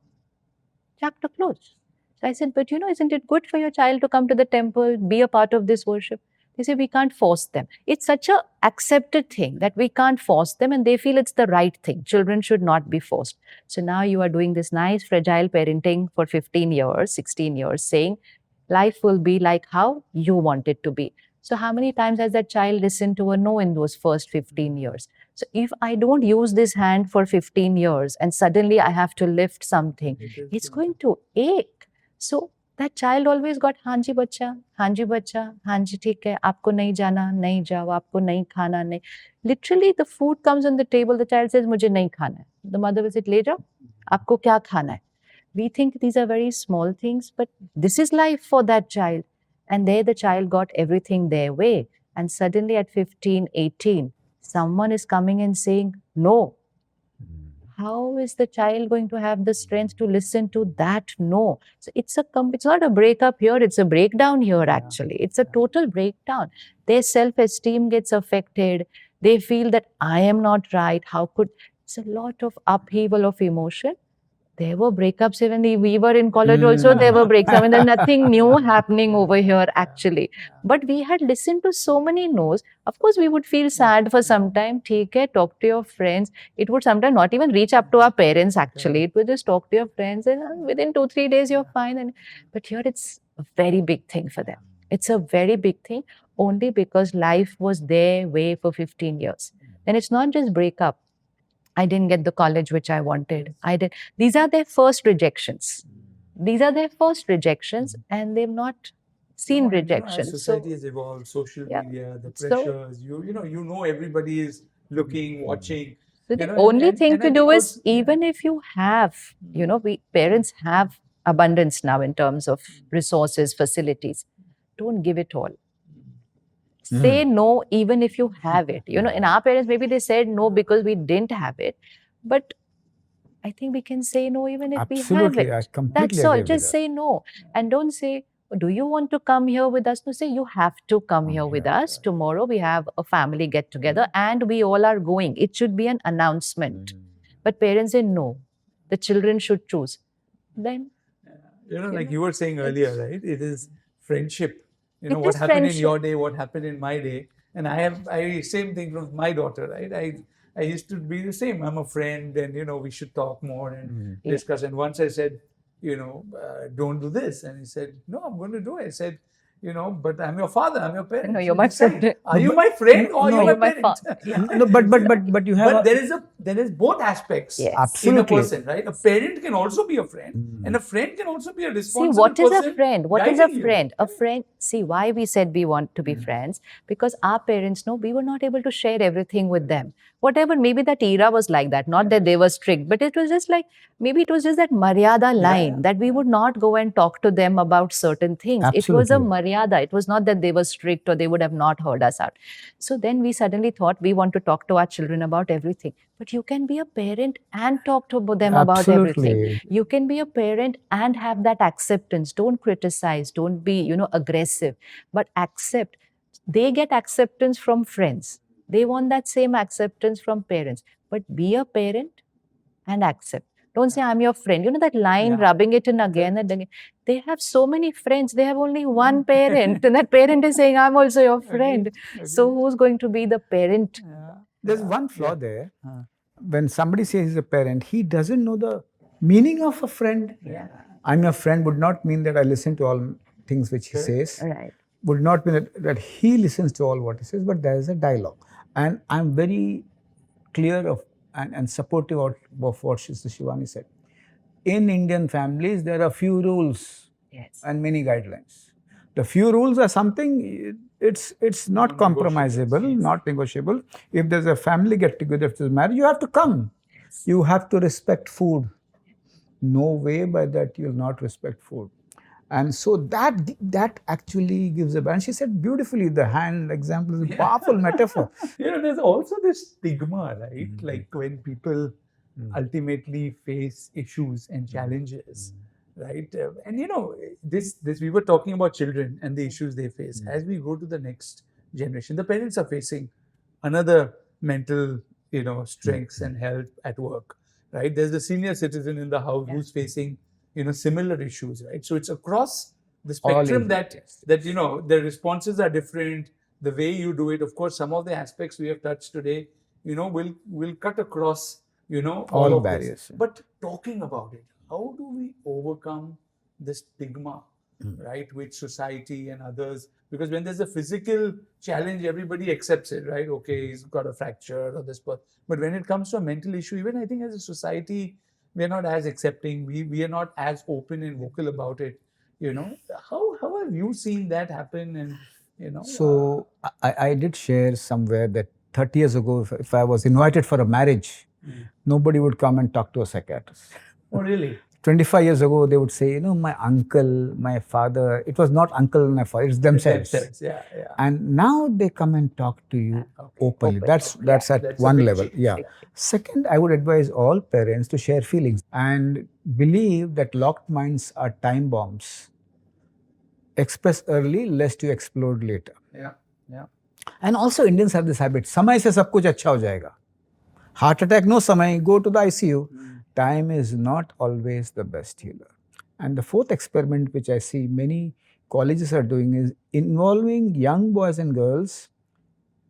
S3: Chapter closed. So I said, but isn't it good for your child to come to the temple, be a part of this worship? They say, we can't force them. It's such a accepted thing that we can't force them, and they feel it's the right thing. Children should not be forced. So now you are doing this nice, fragile parenting for 15 years, 16 years, saying life will be like how you want it to be. So how many times has that child listened to a no in those first 15 years? So if I don't use this hand for 15 years and suddenly I have to lift something, it's going to ache. So that child always got hanji bacha, hanji theek hai, aapko nahi jana, nahi jao, aapko nahi khana, nahi. Literally the food comes on the table, the child says, mujhe nahi khana hai. The mother will say, le jao, aapko kya khana hai? We think these are very small things, but this is life for that child. And there the child got everything their way. And suddenly at 15, 18, someone is coming and saying, no. How is the child going to have the strength to listen to that no? So it's not a breakup here, it's a breakdown here actually. It's a total breakdown. Their self-esteem gets affected. They feel that I am not right. It's a lot of upheaval of emotion. There were breakups even we were in college also, there were breakups. I mean, there's nothing new happening over here actually. But we had listened to so many no's. Of course, we would feel sad for some time. Take care, talk to your friends. It would sometimes not even reach up to our parents actually. It would just talk to your friends and within 2-3 days you're fine. But here it's a very big thing for them. It's a very big thing only because life was their way for 15 years. And it's not just breakup. I didn't get the college which I wanted. These are their first rejections. These are their first rejections, and they've not seen rejections.
S1: As society has evolved, social media, the pressures, you know everybody is looking, watching.
S3: So the only thing to do is, even if you have, parents have abundance now in terms of resources, facilities, don't give it all. Say no even if you have it. In our parents, maybe they said no because we didn't have it. But I think we can say no even if we have it.
S2: Absolutely, I completely
S3: That's all.
S2: agree with
S3: Just
S2: that.
S3: say no. And don't say, do you want to come here with us? No, say you have to come here with us. Tomorrow we have a family get together and we all are going. It should be an announcement. But parents say no. The children should choose. Then,
S1: like you were saying earlier, right? It is friendship.
S3: It
S1: What
S3: is
S1: happened in
S3: friendship.
S1: your day, what happened in my day. And I same thing from my daughter, right? I used to be the same. I'm a friend and, we should talk more and discuss. And once I said, don't do this. And he said, no, I'm going to do it. I said, but I'm your father, I'm your parent.
S3: No, you're my friend.
S1: Are you my friend or
S2: No,
S1: you're my
S3: you're my
S1: parent?
S2: No, but you have.
S1: But there is both aspects
S3: Yes.
S1: in a
S2: Absolutely.
S1: person, right? A parent can also be a friend, and a friend can also be a
S3: See,
S1: responsible
S3: what is a
S1: person
S3: friend? What is a
S1: guiding you.
S3: friend? A friend, see, why we said we want to be friends? Because our parents know we were not able to share everything with them. Whatever, maybe that era was like that, not that they were strict, but it was just like, maybe it was just that Maryada line that we would not go and talk to them about certain things. It was a
S2: Absolutely.
S3: Maryada. It was not that they were strict or they would have not heard us out. So then we suddenly thought we want to talk to our children about everything. But you can be a parent and talk to them about everything.
S2: Absolutely.
S3: You can be a parent and have that acceptance. Don't criticize. Don't be, aggressive. But accept. They get acceptance from friends. They want that same acceptance from parents. But be a parent and accept. Don't say, I'm your friend. That line, rubbing it in again and again. They have so many friends. They have only one parent. And that parent is saying, I'm also your friend. So who's going to be the parent?
S2: There's one flaw there. When somebody says he's a parent, he doesn't know the meaning of a friend. I'm your friend would not mean that I listen to all things which he says.
S3: Right.
S2: Would not mean that he listens to all what he says, but there is a dialogue. And I'm very clear of and supportive of what Sister Shivani said. In Indian families, there are few rules
S3: Yes.
S2: and many guidelines. The few rules are something, it's not
S1: Non-negotiables,
S2: compromisable,
S1: yes.
S2: not negotiable. If there's a family get together, if there's marriage, you have to come. You have to respect food. No way by that you'll not respect food. And so that actually gives a balance. She said beautifully, the hand example is a powerful metaphor.
S1: There's also this stigma, right?
S2: Mhm.
S1: Like when people ultimately face issues and challenges, right? And this we were talking about children and the issues they face.
S2: Mm.
S1: As we go to the next generation, the parents are facing another mental, strengths and health at work, right? There's the senior citizen in the house who's facing, similar issues, right? So it's across the
S2: All
S1: spectrum
S2: ages,
S1: that
S2: yes.
S1: the responses are different. The way you do it, of course, some of the aspects we have touched today, will cut across, all
S2: All
S1: of
S2: barriers.
S1: this. But talking about it, how do we overcome the stigma, right, with society and others? Because when there's a physical challenge, everybody accepts it, right? Okay, he's got a fracture or this, but when it comes to a mental issue, even I think as a society, we are not as accepting. We are not as open and vocal about it. How have you seen that happen? And
S2: So I did share somewhere that 30 years ago, if I was invited for a marriage, nobody would come and talk to a psychiatrist.
S1: oh really?
S2: 25 years ago, they would say, my uncle, my father, it was not uncle and my father, it's themselves.
S1: Yeah, yeah.
S2: And now they come and talk to you
S1: Okay.
S2: openly.
S1: Open.
S2: That's
S1: Yeah,
S2: at
S1: that's a
S2: one
S1: big
S2: level.
S1: change.
S2: Yeah. Second, I would advise all parents to share feelings and believe that locked minds are time bombs. Express early, lest you explode later.
S1: Yeah, yeah.
S2: And also Indians have this habit, समय से सब कुछ अच्छा हो जाएगा. Heart attack, no समय, go to the ICU. Time is not always the best healer. And the fourth experiment, which I see many colleges are doing, is involving young boys and girls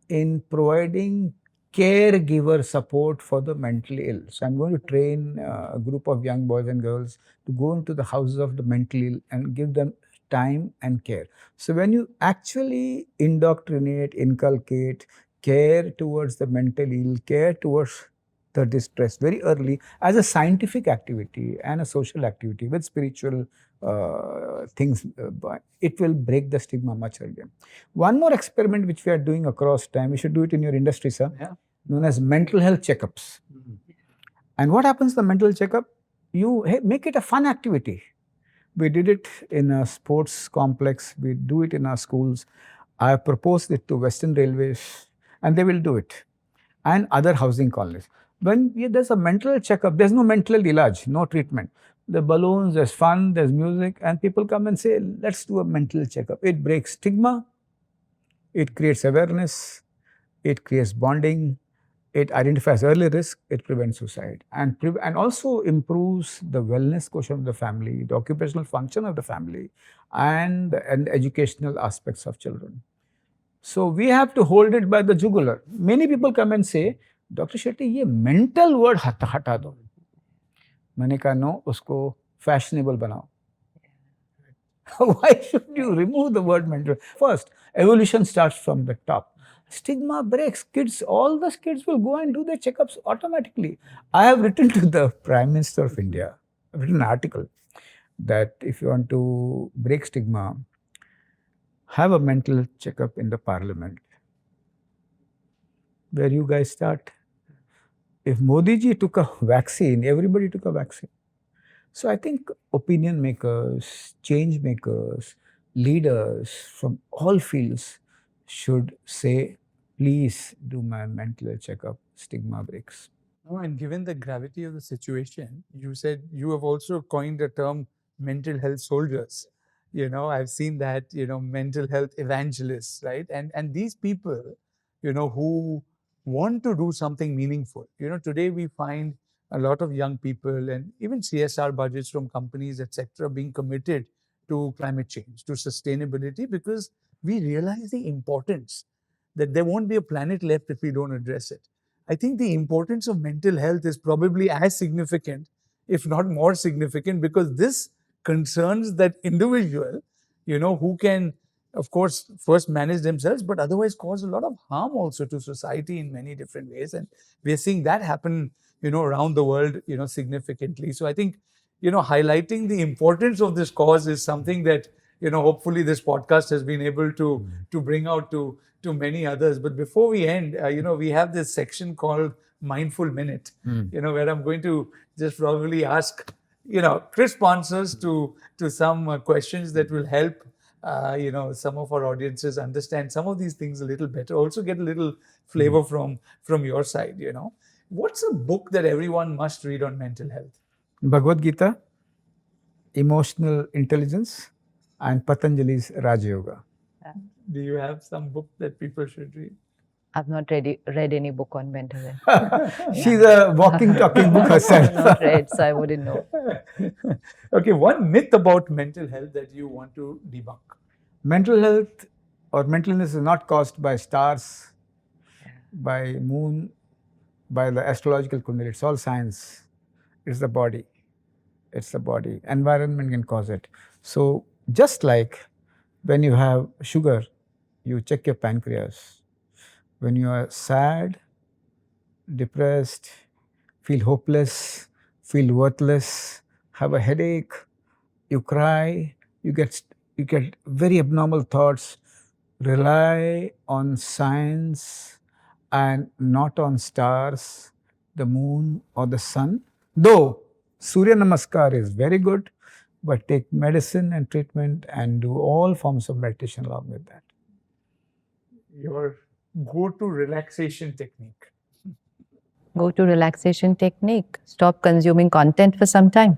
S2: in providing caregiver support for the mentally ill. So I'm going to train a group of young boys and girls to go into the houses of the mentally ill and give them time and care. So when you actually indoctrinate, inculcate care towards the mentally ill, care towards the distress very early as a scientific activity and a social activity with spiritual things, it will break the stigma much earlier. One more experiment which we are doing across time, we should do it in your industry, sir, known as mental health checkups. And what happens to the mental checkup? You make it a fun activity. We did it in a sports complex. We do it in our schools. I have proposed it to Western Railways, and they will do it, and other housing colonies. When there's a mental checkup, there's no mental illaj, no treatment. The balloons, there's fun, there's music, and people come and say, let's do a mental checkup. It breaks stigma, it creates awareness, it creates bonding, it identifies early risk, it prevents suicide, and also improves the wellness quotient of the family, the occupational function of the family, and educational aspects of children. So we have to hold it by the jugular. Many people come and say, Dr. Shetty, ये mental word हटा दो. मैंने कहा no, उसको fashionable बनाओ. Why should you remove the word mental? First, evolution starts from the top. Stigma breaks. Kids, all the kids will go and do their checkups automatically. I have written to the Prime Minister of India, I've written an article that if you want to break stigma, have a mental checkup in the parliament. Where you guys start. If Modi ji took a vaccine, everybody took a vaccine. So I think opinion makers, change makers, leaders from all fields should say, please do my mental checkup, stigma breaks.
S1: No, and given the gravity of the situation, you said you have also coined the term mental health soldiers. I've seen that, mental health evangelists, right? And these people, who want to do something meaningful. Today we find a lot of young people and even CSR budgets from companies, etc., being committed to climate change, to sustainability, because we realize the importance that there won't be a planet left if we don't address it. I think the importance of mental health is probably as significant, if not more significant, because this concerns that individual, who can, of course, first manage themselves, but otherwise cause a lot of harm also to society in many different ways. And we're seeing that happen, around the world, significantly. So I think, highlighting the importance of this cause is something that, hopefully this podcast has been able to bring out to many others. But before we end, we have this section called Mindful Minute, where I'm going to just probably ask, crisp answers to some questions that will help, some of our audiences understand some of these things a little better. Also get a little flavor from your side. What's a book that everyone must read on mental health?
S2: Bhagavad Gita, Emotional Intelligence, and Patanjali's Raja Yoga.
S1: Do you have some book that people should read?
S3: I've not read any book on mental health.
S2: She's a walking, talking book herself.
S3: I've not read, so I wouldn't know.
S1: Okay, one myth about mental health that you want to debunk.
S2: Mental health or mental illness is not caused by stars, by moon, by the astrological kundali. It's all science. It's the body. It's the body. Environment can cause it. So just like when you have sugar, you check your pancreas. When you are sad, depressed, feel hopeless, feel worthless, have a headache, you cry, you get very abnormal thoughts, rely on science and not on stars, the moon or the sun. Though Surya Namaskar is very good, but take medicine and treatment and do all forms of meditation along with that.
S1: Your go-to relaxation technique.
S3: Go to relaxation technique. Stop consuming content for some time.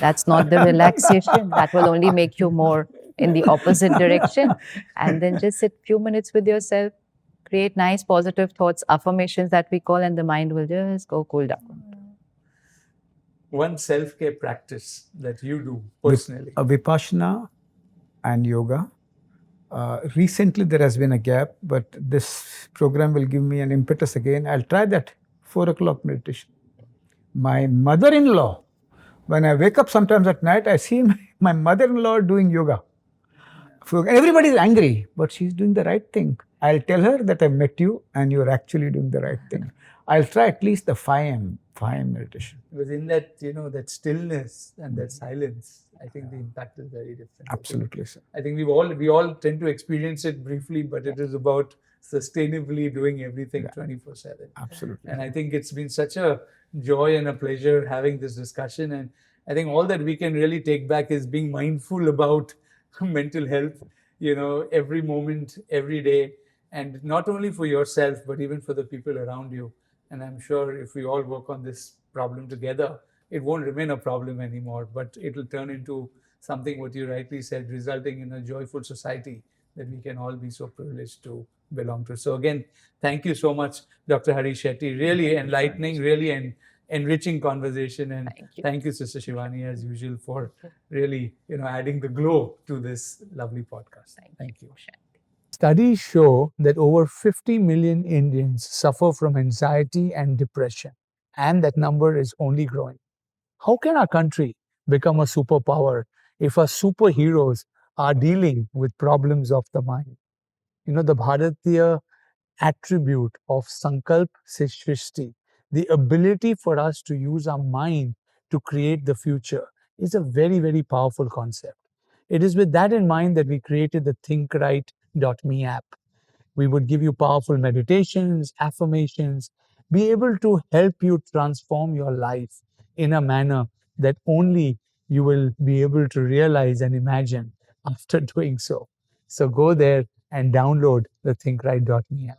S3: That's not the relaxation. That will only make you more in the opposite direction. And then just sit few minutes with yourself, create nice positive thoughts, affirmations that we call, and the mind will just go cool down.
S1: One self-care practice that you do personally.
S2: Vipassana and yoga. Recently there has been a gap, but this program will give me an impetus again. I'll try that 4 o'clock meditation. My mother-in-law, when I wake up sometimes at night, I see my mother-in-law doing yoga. Everybody is angry, but she's doing the right thing. I'll tell her that I met you and you're actually doing the right thing. I'll try at least the 5 a.m. meditation.
S1: Within that, that stillness and that silence, I think the impact is very different.
S2: Absolutely, sir.
S1: I think we all tend to experience it briefly, but it is about sustainably doing everything 24/7.
S2: Absolutely.
S1: And I think it's been such a joy and a pleasure having this discussion. And I think all that we can really take back is being mindful about mental health, every moment, every day, and not only for yourself, but even for the people around you. And I'm sure if we all work on this problem together, it won't remain a problem anymore, but it'll turn into something, what you rightly said, resulting in a joyful society that we can all be so privileged to belong to. So again, thank you so much, Dr. Harish Shetty. Really enlightening, really enriching conversation. And thank you, Sister Shivani, as usual, for really, adding the glow to this lovely podcast. Thank you. Studies show that over 50 million Indians suffer from anxiety and depression, and that number is only growing. How can our country become a superpower if our superheroes are dealing with problems of the mind? The Bharatiya attribute of Sankalp se Shrishti, the ability for us to use our mind to create the future, is a very, very powerful concept. It is with that in mind that we created the ThinkRight.me app. We would give you powerful meditations, affirmations, be able to help you transform your life in a manner that only you will be able to realize and imagine after doing so. So go there and download the ThinkRight.me app.